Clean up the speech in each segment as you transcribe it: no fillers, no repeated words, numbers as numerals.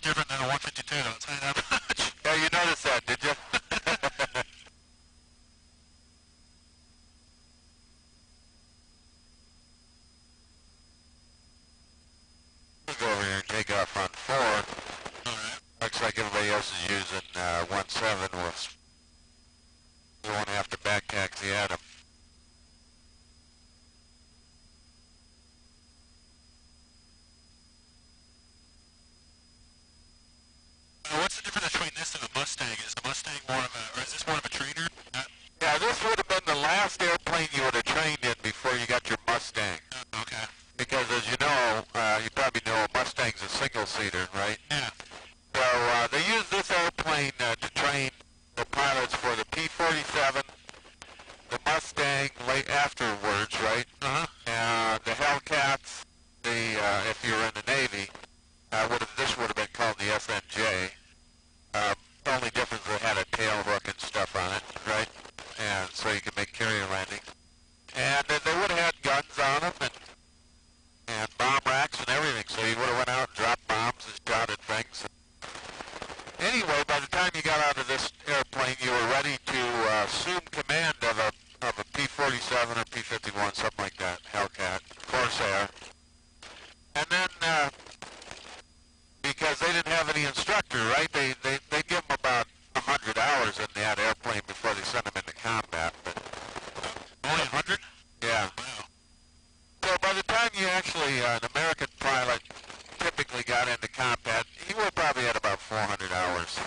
different than a 152, I'll tell you that much. Yeah, you noticed that, did you? We'll go over here and take off on 4. Alright. Looks like everybody else is using 17. We won't have to back taxi at them. What's the difference between this and a Mustang? Is the Mustang more of a, or is this more of a trainer? Yeah, this would have been the last airplane you would have trained in before you got your Mustang. Okay. Because as you know, you probably know a Mustang's a single-seater, right? Yeah. So they use this airplane to train the pilots for the P-47, the Mustang late afterwards, right? Uh-huh. The Hellcats, if you were in the Navy, this would have been called the SNJ. The only difference, they had a tail hook and stuff on it, right? And so you could make carrier landings. And they would have had guns on them and bomb racks and everything, so you would have went out and dropped bombs and shot at things. Anyway, by the time you got out of this airplane, you were ready to assume command of a P-47 or P-51, something like that, Hellcat, Corsair. And then, because they didn't have any instructor, right, they'd give them about 100 hours in that airplane before they sent them into combat. But only 100? Yeah. Wow. So by the time you actually, an American pilot typically got into combat, he would probably had about 400 hours.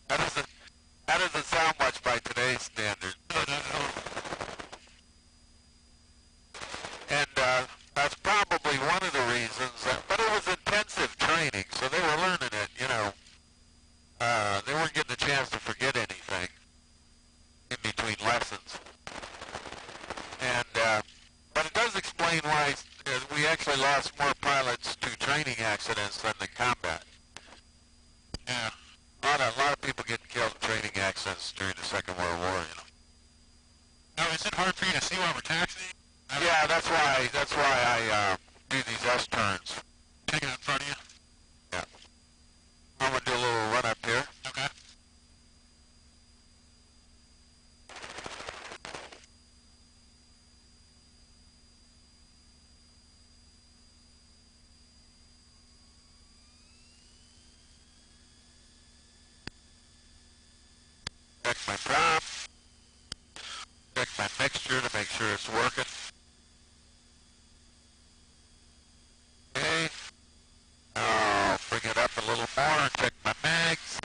That doesn't sound much by today's standards. No, no, no. And that's probably one of the reasons, but it was intensive training, so they were learning it, you know. They weren't getting a chance to forget anything in between lessons. And, but it does explain why we actually lost more pilots to training accidents than the combat. Yeah. A lot of people getting killed in training accidents during the Second World War, you know. Now, is it hard for you to see while we're taxiing? Yeah, that's why I do these S-turns. Take it in front of you? Yeah. I'm going to do a little run up here. Okay. Check my prop. Check my mixture to make sure it's working. Okay. I'll bring it up a little more. Check my mags.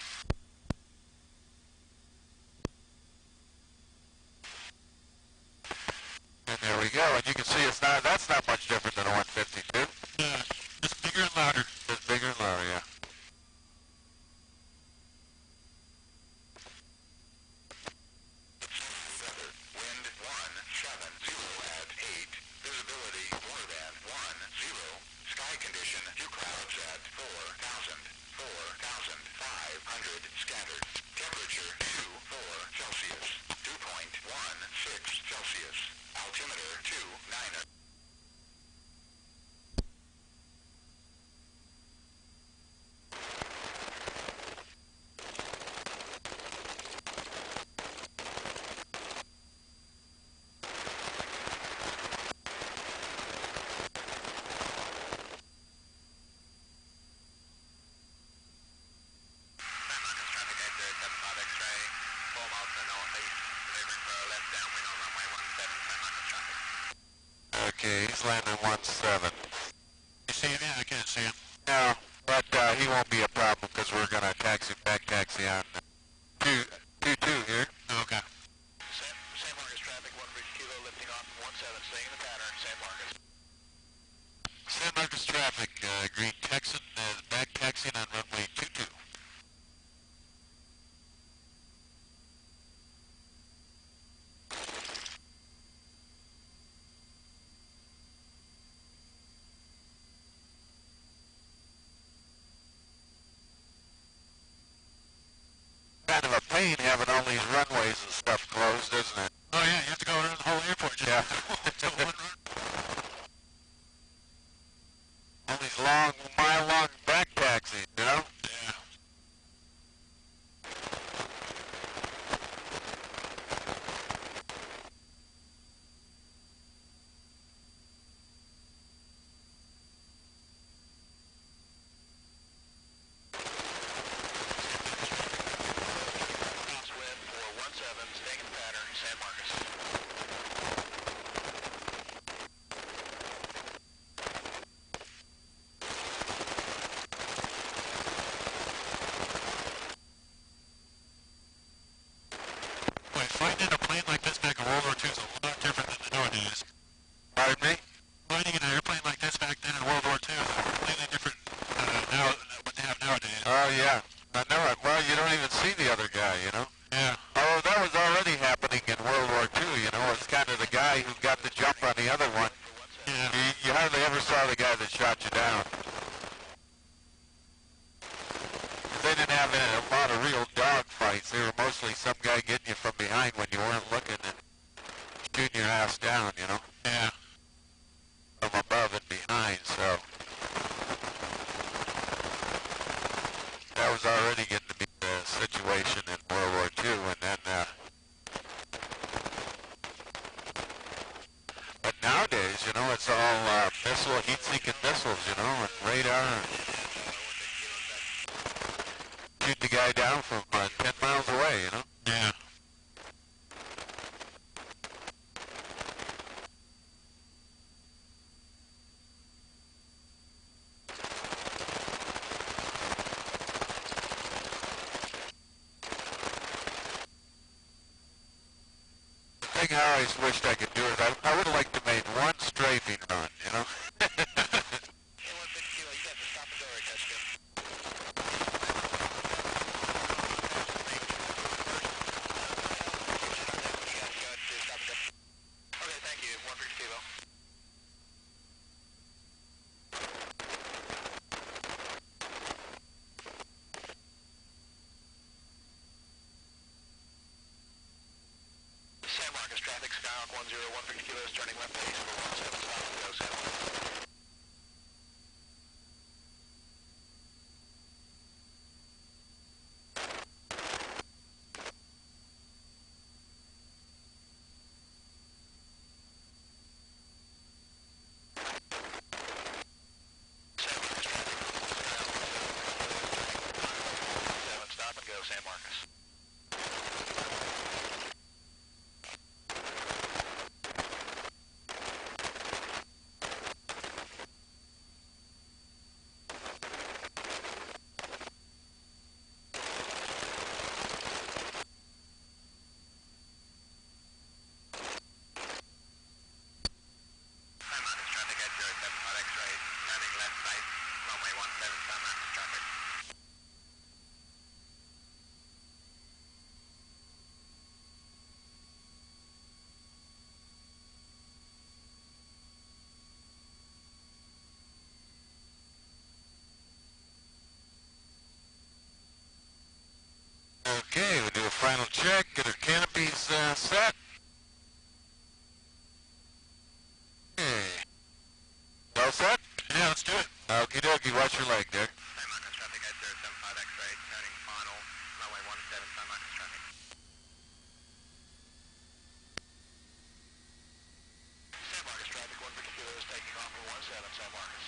And there we go. And you can see that's not much different than a 152. Yeah. Just bigger and louder. Just bigger and louder, yeah. Okay, he's landing 17. You see him? Yeah, I can't see him. No, but he won't be a problem because we're going to back taxi on 2-2 here. Okay. San Marcos traffic, 1 bridge kilo, lifting off 17, staying in the pattern, San Marcos. San Marcos traffic, green Texan is back taxiing on runway 22. Kind of a pain having all these runways and stuff closed, isn't it? Oh yeah, you have to go around the whole airport just Yeah. to one run. All these long, mile-long back taxis, you know? Yeah. situation in World War II, and then, but nowadays, you know, it's all missile, heat-seeking missiles, you know, and radar, and shoot the guy down from 10 miles away, you know? Yeah. The thing I always wished I could do is I would like to make one strafing run, you know? Traffic, Skyhawk 101 kilos, turning left base for 17, stop and go, San Marcos. San Marcos traffic, stop and go, San Marcos. Okay, we'll do a final check, get our canopies set. Okay. Well set? Yeah, let's do it. Okie dokie, watch your leg there. San Marcos traffic, 075 X-ray, turning final, runway 17, San Marcos traffic. San Marcos traffic, 150 kilos, taking off for 17, San Marcos.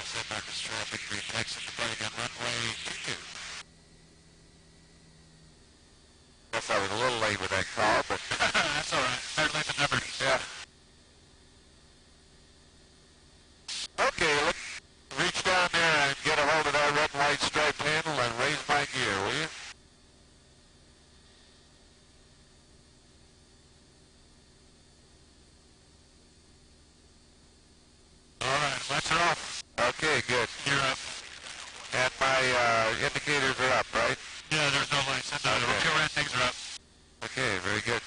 San Marcos traffic, green Texan departing on runway 22. Guess I was a little late with that call, but That's all right. Better late than never. yeah. Okay, let's reach down there and get a hold of that red and white striped handle and raise my gear, will you? All right, lights are off. Okay, good. You're up. And my indicators are up, right? Yeah, there's no lights. And Okay. the fuel things are up. Okay, very good.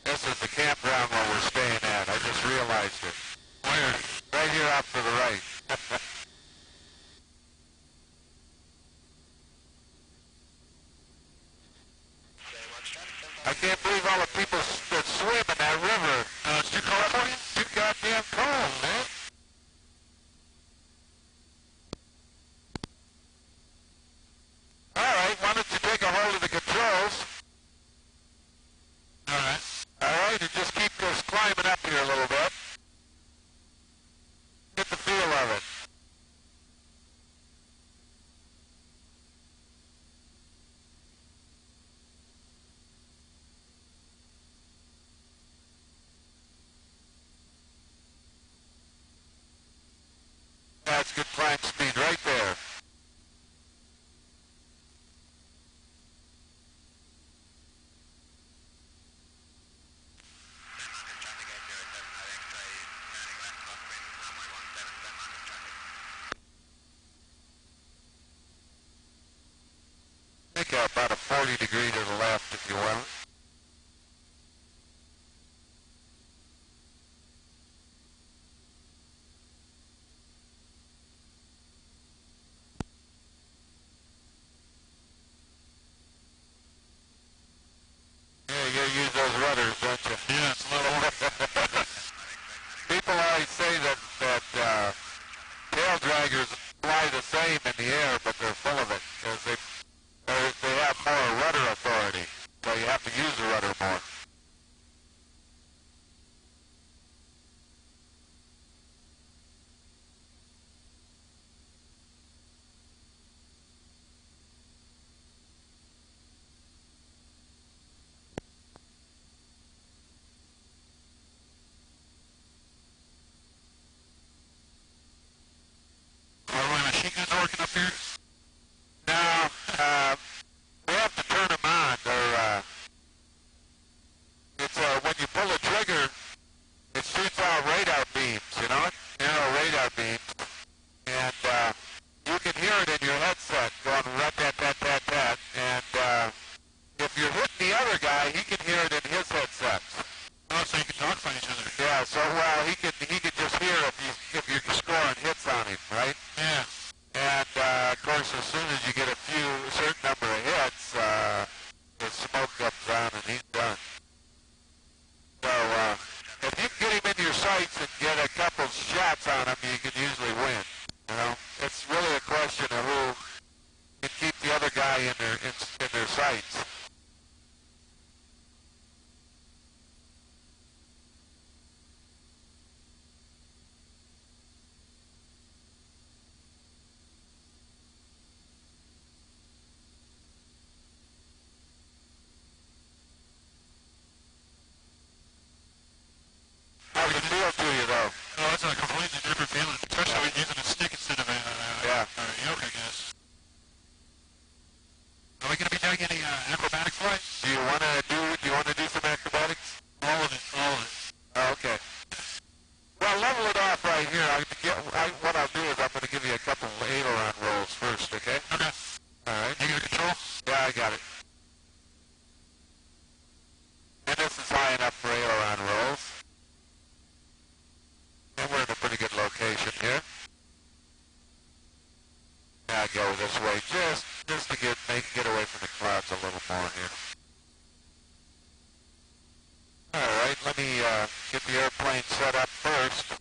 This is the campground where we're staying at. I just realized it. Where? Right here off to the right. I can't believe all the people that swim in that river. It's too cold for you? Too goddamn cold, man. All right, why don't you take a hold of the controls? All right. All right, and just keep us climbing up here a little bit. Get the feel of it. 40 degree to the left if you want. Yeah, you gotta use those rudders, don't you? Yeah, it's a little more. People always say that tail draggers fly the same in the air, but they're full of it because they have more rudder authority, so you have to use the rudder more. Are my machine guns working up here? Now, we have to turn them on. It's when you pull the trigger, it shoots out radar beams, you know, narrow radar beams, and you can hear it in your headset going rat-tat-tat-tat-tat, and if you're hitting the other guy, he can hear it in his headsets. Oh, so you can dogfight each other. Yeah, so well, he could just hear if you're scoring hits on him, right? Yeah. And of course, as soon as you get a certain number of hits, the smoke comes on and he's done. So if you can get him in your sights and get a couple shots on him, you can usually win. You know, it's really a question of who can keep the other guy in their sights. How does it feel to you, though? Oh, it's a completely different feeling, especially when using a stick instead of a yoke, I guess. Are we going to be doing any acrobatic flights? Do you want to do some acrobatics? All of it, all of it. Oh, okay. Well, level it off right here. What I'll do is I'm going to give you a couple of aileron rolls first, okay? Okay. All right. You got control? Yeah, I got it. And this is high enough for aileron rolls. And we're in a pretty good location here. Now I go this way just to get away from the clouds a little more here. All right, let me get the airplane set up first.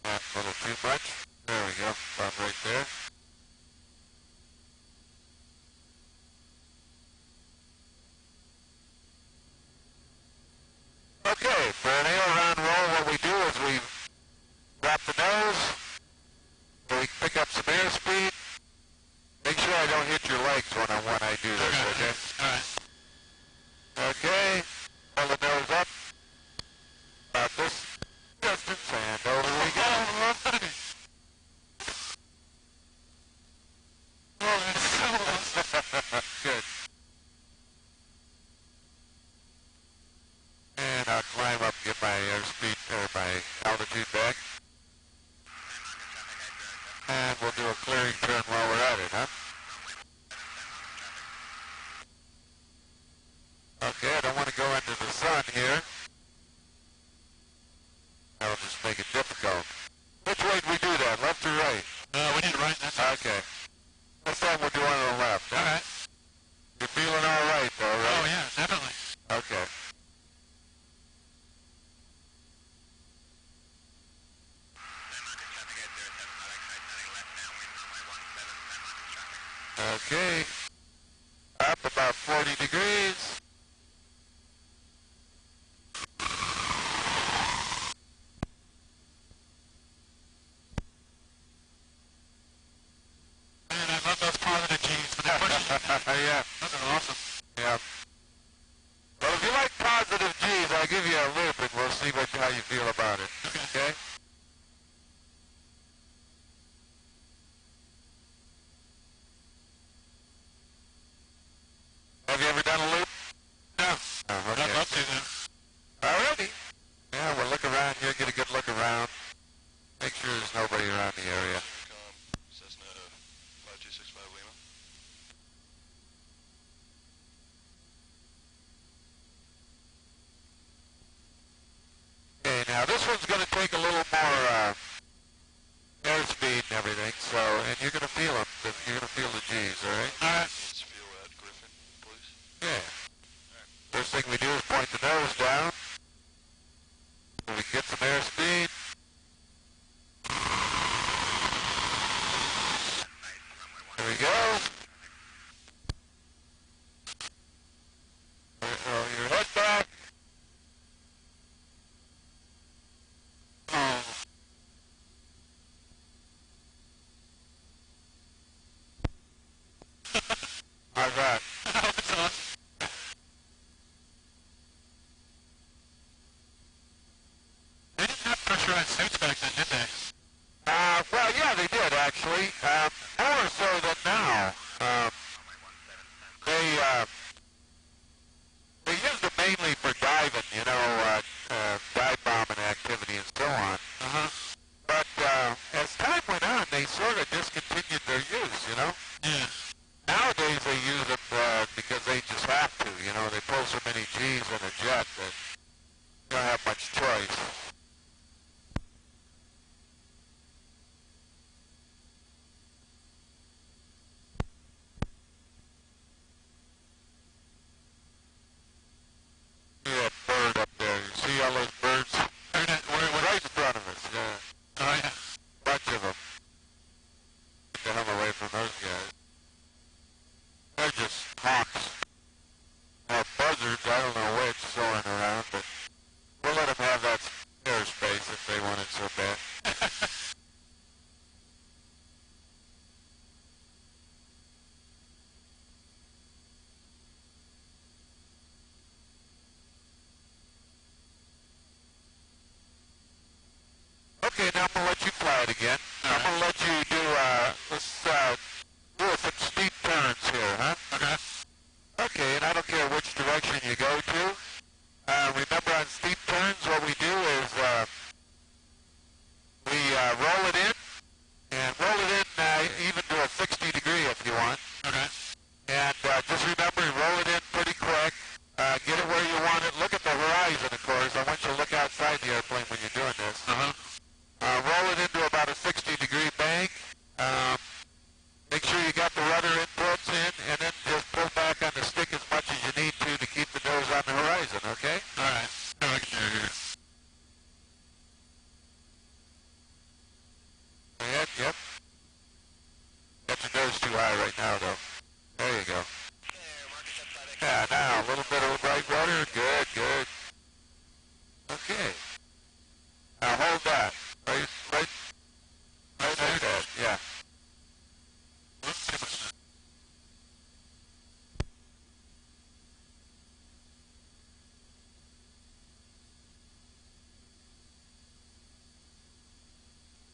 Not a little too much. There we go, about right there. Okay, for an aileron roll, what we do is we drop the nose, so we pick up some airspeed. Make sure I don't hit your legs when I do this, okay? All right. Okay, pull the nose up, about this distance, and over we go. Good. And I'll climb up, get my airspeed, or my altitude back. And we'll do a clearing turn while we're at it, huh? Okay, I don't want to go into the sun here. That'll just make it difficult. Which way do we do that, left or right? We need to right, that's it. Okay. This time we'll do one on the left, huh? All right. You're feeling all right, though, right? Oh, yeah, definitely. Okay. Okay. Up about 40 degrees. Man, I love those positive G's for the pushing. Yeah. Those are awesome. Yeah. Well, if you like positive G's, I'll give you a loop and we'll you feel about it. Okay? Have you ever done a loop? No. Oh, okay. I'd love to then. Alrighty. Yeah, we'll look around here, get a good look around. Make sure there's nobody around the area. Cessna 5265 Lima. Okay, now this one's going to take a little more airspeed and everything, so, and you're going to feel them. You're going to feel the G's, alright? Alright. Needs fuel at Griffin, please. Yeah. First thing we do is point the nose down. So we get some airspeed. There we go. Roll your head back. Oh. How's that? That's awesome. They didn't have pressurized suits back then, did they? Well, yeah, they did actually. More so than now. They used them mainly for diving, you know, dive bombing activity and so on. But as time went on, they sort of discontinued their use, you know. Yeah. Nowadays they use them because they just have to, you know. They pull so many G's in a jet that you don't have much choice. See that bird up there? You see all those birds? Right in front of us, yeah. Oh, yeah. Bunch of them. Get the hell away from those guys. They're just hawks. Now buzzards, I don't know which, soaring around, but we'll let them have that airspace if they want it so bad. Okay, now I'm going to let you fly it again. I'm going to let you do, let's do some steep turns here, huh? Okay. Okay, and I don't care which direction you go to. Remember on steep turns, what we do is we roll it in, and roll it in even to a 60 degree if you want. Okay. And just remember, roll it in pretty quick. Get it where you want it. Look at the horizon, of course. I want you to look outside the airplane when you're doing this. Roll it into about a 60 degree bank. Make sure you got the rudder inputs in, and then just pull back on the stick as much as you need to keep the nose on the horizon, okay? Alright. So I can hear you. Yep. Got your nose too high right now, though. There you go. Yeah, now, a little bit of right rudder. Good. Okay. Now hold that. Right like that, yeah. Let's see what's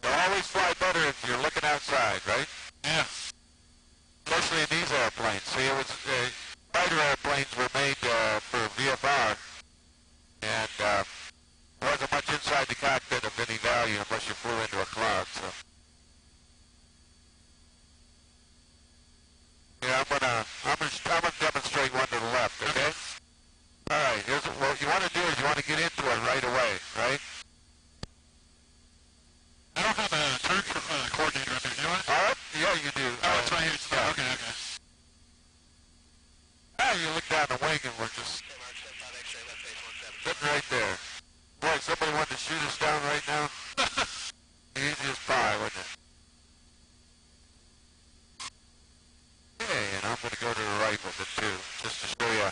They'll always fly better if you're looking outside, right? Yeah. Especially in these airplanes. See, it was, fighter airplanes were made for VFR, and there wasn't much inside the cockpit of any value unless you flew into a cloud, so. Yeah, I'm gonna demonstrate one to the left, okay? Alright, here's what you want to do is you want to get into it right away, right? I don't have a turn coordinator up here, do I? Alright, yeah, you do. Oh, it's right here. It's yeah. Okay. You look down the wing and we're just sitting right there. Boy, somebody wanted to shoot us down right now. Easiest pie, wouldn't it? Okay, and I'm going to go to the right with it too, just to show you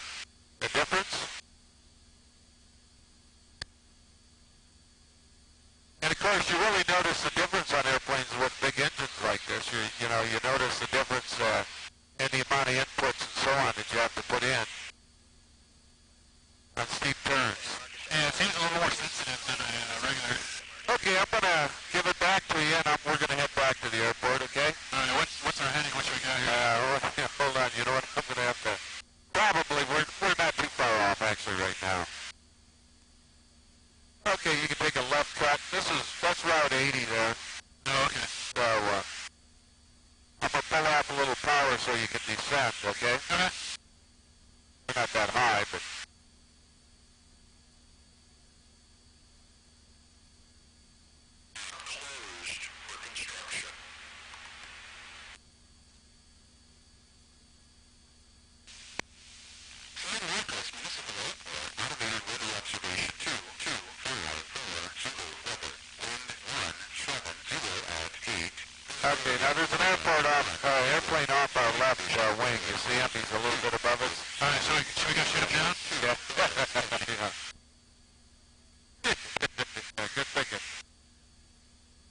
the difference. And of course, you really notice the difference on airplanes with big engines like this. You know, you notice the difference in the amount of inputs and so on that you have to put in on steep turns. Yeah, it seems a little more sensitive than a Okay, you can take a left cut. That's Route 80 there. Oh, okay. So, I'm going to pull off a little power so you can descend, okay? Okay. We're not that high, but... Closed for construction. Flight Northwest Municipal Airport, automated weather observation 22440, weather, wind 170 at 8. Okay, now there's an airplane off our left wing. You see him? He's a little bit above us. All right, so should we go shoot him down? Yeah. Yeah, good thinking.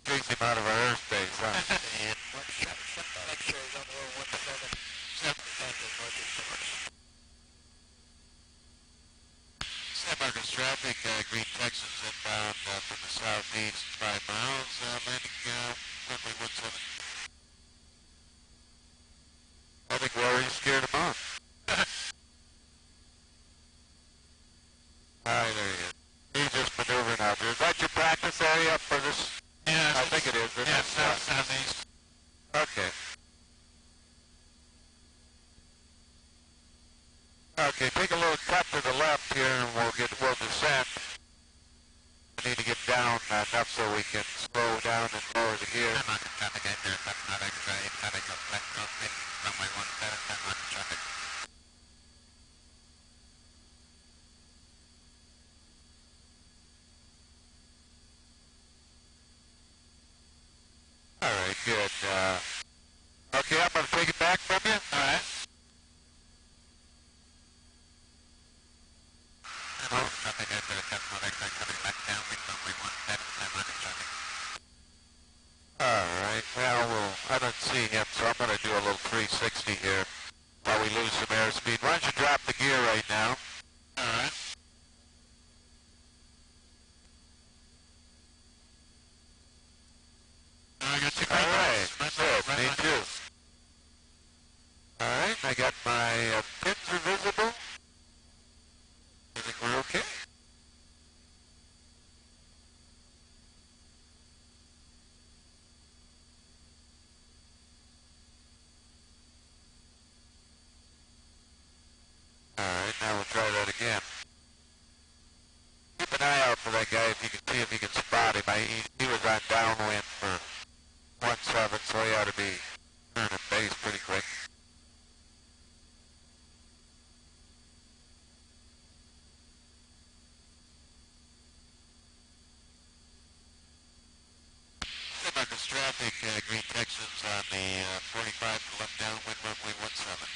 Chase him out of our airspace, huh? And 177. Make sure he's on the road 17. San Marcos traffic, green Texans inbound from the southeast, 5 miles, landing runway 17. I think we already scared him off. Alright, there he is. He's just maneuvering out there. Is that your practice area for this? Yeah, I think it is. Yeah, southeast. Okay. Okay, take a little cut to the left here and we'll descend. We need to get down enough so we can slow down and lower the gear. San Marcos traffic, enter, San Marcos traffic, runway 17, San Marcos traffic. Alright, good. Okay, I'm going to take it back from you. Alright. San Marcos traffic, enter, San Marcos coming back down, runway 17, San Marcos traffic. Alright, well, I don't see him, so I'm going to do a little 360 here while we lose some airspeed. Why don't you drop the gear right now? Alright. I got two green Alright, lights. good, me too. Alright, I got my pins are visible. I think we're okay. Alright, now we'll try that again. Keep an eye out for that guy if you can see if you can spot him. He was on downwind for 17, so he ought to be turning base pretty quick. San Marcos traffic, green Texans on the 45 to left downwind, runway 17.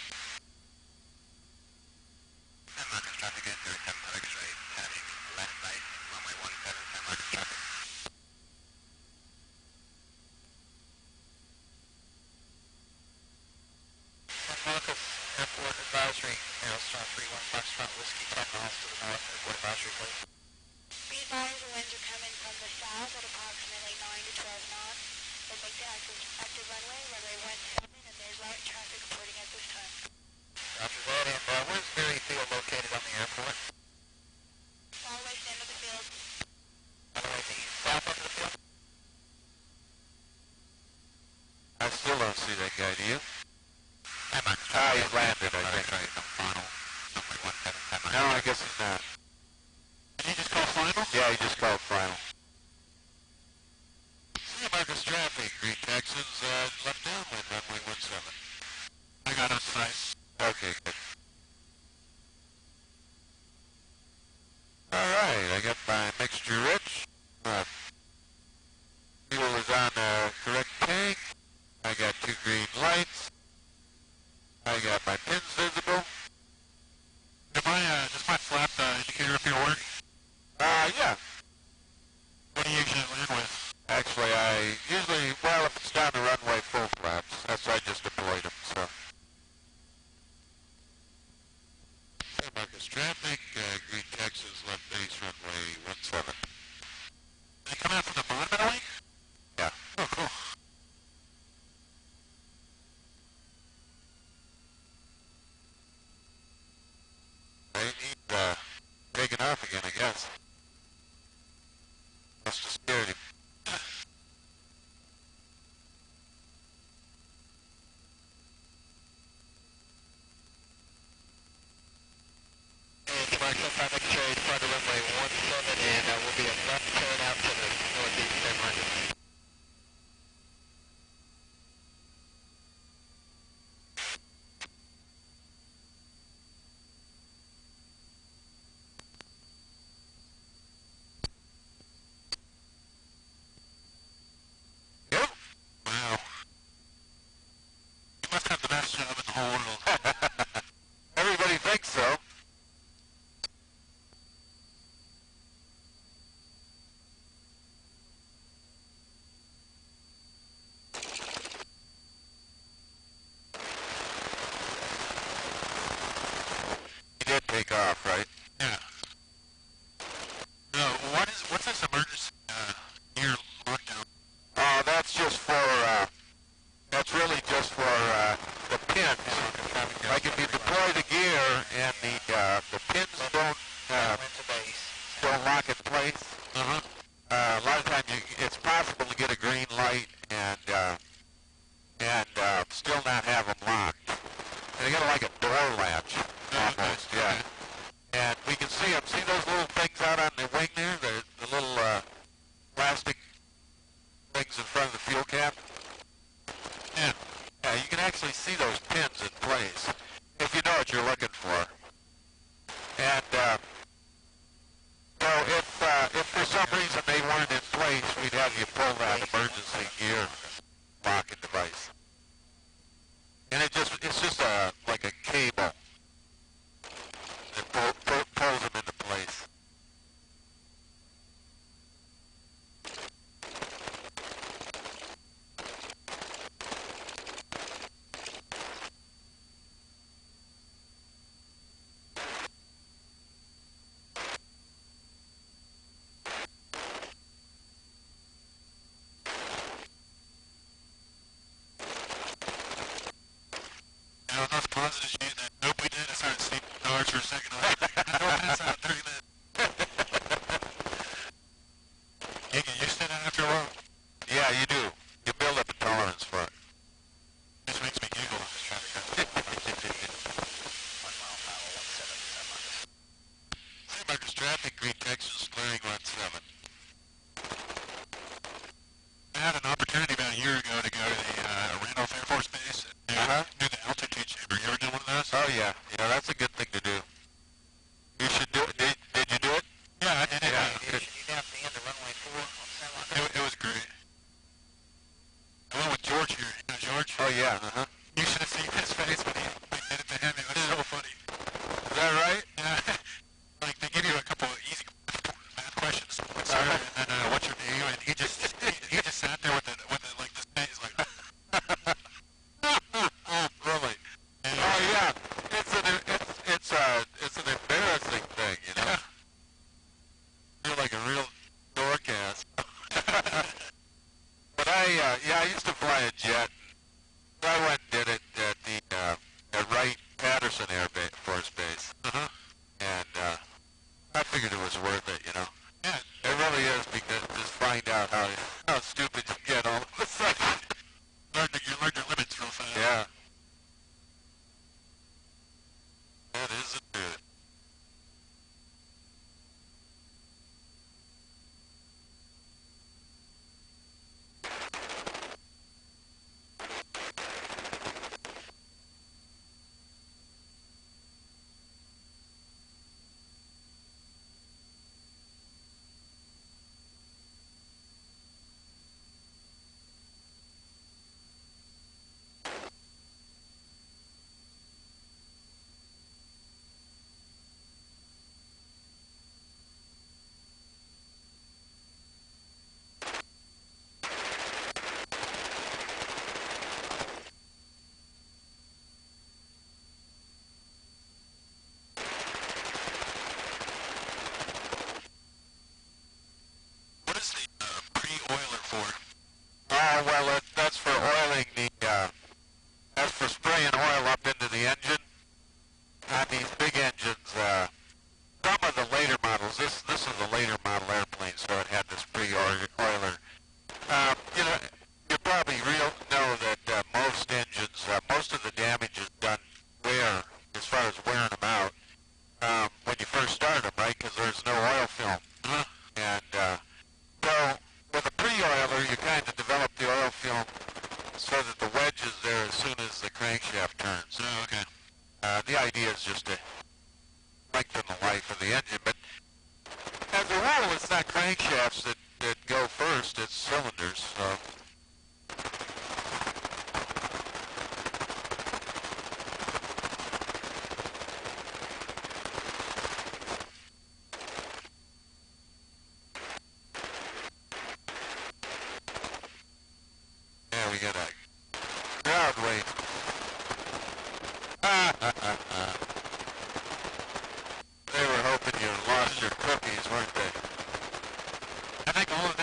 San Marcos traffic, enter, San Marcos heading left right, runway 17, San Marcos traffic. San Marcos Airport Advisory, Aerostar 31 Foxtrot Whiskey 10 miles to the north. Airport advisory, please. Be advised the winds are coming from the south at approximately 9 to 12 knots. They'll make the active runway 17, and there's light traffic reporting at this time. Roger that. And where's Berry Field located on the airport? All the way to the end of the field. All the way to the south end of the field? I still don't see that guy, do you? San Marcos He's landed, I think. Right, the final, runway 17, San Marcos. No, I guess he's not. Did you just call final? Yeah, he just called final. San Marcos traffic, green Texans, left downwind, runway 17. I got on site. Okay, good. Alright, I got my mixture rich. Fuel is on the correct tank. I got 2 green lights. I got my pins visible. Does my flap indicator up here work? Yeah. Must have scared him. And commercial traffic carried front of runway 17, and will be a left turn out to the northeast 1000. Yep. Wow. You must have the best job in the whole world. Everybody thinks so. He did take off, right? Yeah. No, what's this emergency gear lockdown? Oh, that's just for, that's really just for, the pins. Like if you deploy the gear and the pins don't lock in place, Uh-huh. a lot of times it's possible to get a green light and still not have them locked. And they got like a door latch, almost, yeah. And we can see them. See those little things out on the wing there? The little plastic things in front of the fuel cap? Yeah. Yeah, you can actually see those pins in place if you know what you're looking for. And so if for some reason they weren't in place, we'd have you pull that emergency gear locking device. And it's just like a cable that pulls them into place. You know, enough positives you that nope, we did. I started seeing stars for a second. I don't pass out during that. You get used to that after a while. Yeah, you do. You build up a tolerance for it. Just makes me giggle on this traffic. 1 mile per hour, 17, 700. Hi, Marcus Traffic, Green Texas, clearing 17. I had an opportunity about a year ago to go to the Randolph Air Force Base and do the altitude chamber. You ever done one of those? Oh yeah, that's a good thing to do. You should do it. Did you do it? Yeah, I did it. Yeah. You down at the end of runway 4 on San Juan. It was great. I went with George here. You know George? Oh yeah. You should have seen his face when I did it to him. It was so funny. Is that right? Yeah. Like, they give you a couple of easy math questions. Sir, and then what's your name? And he just sat there with like this face, like, Really? and, Oh yeah. It's an embarrassing thing, you know. yeah. You're like a real dorkass. But I used to fly a jet. I went and did it at the at Wright-Patterson Air Force Base, and I figured it was worth it, you know. Yeah. It really is, because just find out how crankshafts that go first, it's cylinders, so. Yeah, we got a crowd wait. They were hoping you lost your cookies, weren't they? I think all of